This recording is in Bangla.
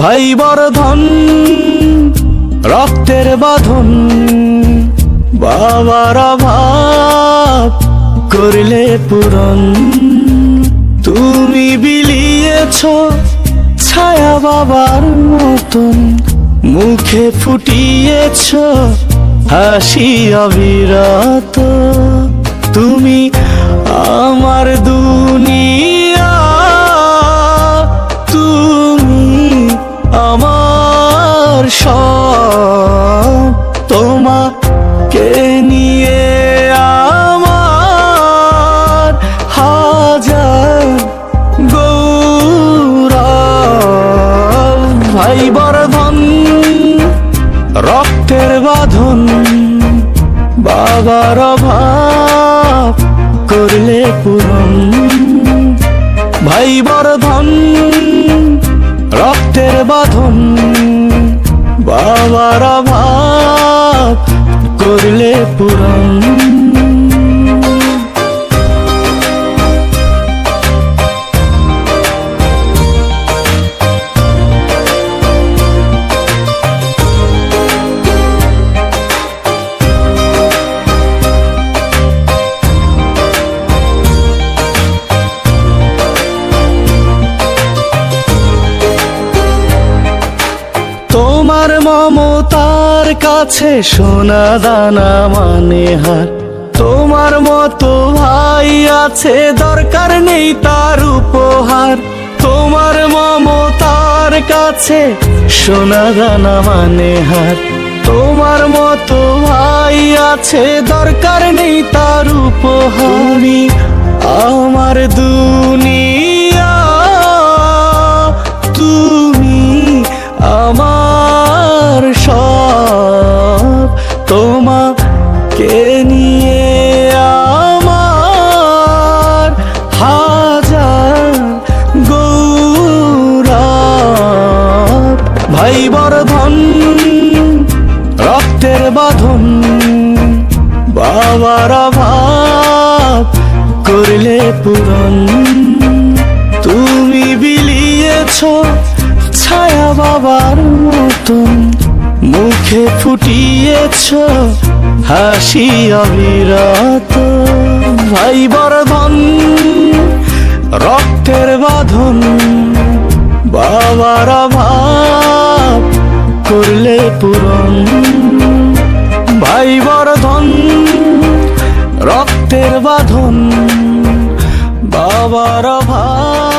ভাই বর্ধন রক্তের বাঁধন, বাবার অভাব করলে পূরণ। তুমি বিলিয়েছ ছায়া বাবার মতন, মুখে ফুটিয়েছ হাসি অবিরত। তুমি আমার দুনিয়া, তুমি আমার সব। তোমাকে নিয়ে আমার হাজার গৌরব। ভাই বর্ধন রক্তের বাঁধন, বাবার অভাব করলে পূরণ। ভাই বর্ধন রক্তের বাঁধন, বাবার অভাব করলে পূরণ। তোমার মমতার কাছে সোনা দানা মানে হার। তোমার মতো ভাই আছে, দরকার নেই তার উপহার। তোমার মমতার কাছে সোনা দানা মানে হার। তোমার মতো ভাই আছে, দরকার নেই তার উপহার। আমার দুনিয়া, তুমি আমার সব। তোমাকে নিয়ে আমার হাজার গৌরব। ভাই বর্ধন রক্তের বাঁধন, বাবার অভাব করলে পূরণ। তুমি বিলিয়েছ ছায়া বাবার মতন, মুখে ফুটিয়েছ হাসি অবিরত। ভাই বর্ধন রক্তের বাঁধন, বাবার অভাব করলে পূরণ। ভাই বর্ধন রক্তের বাঁধন, বাবার অভাব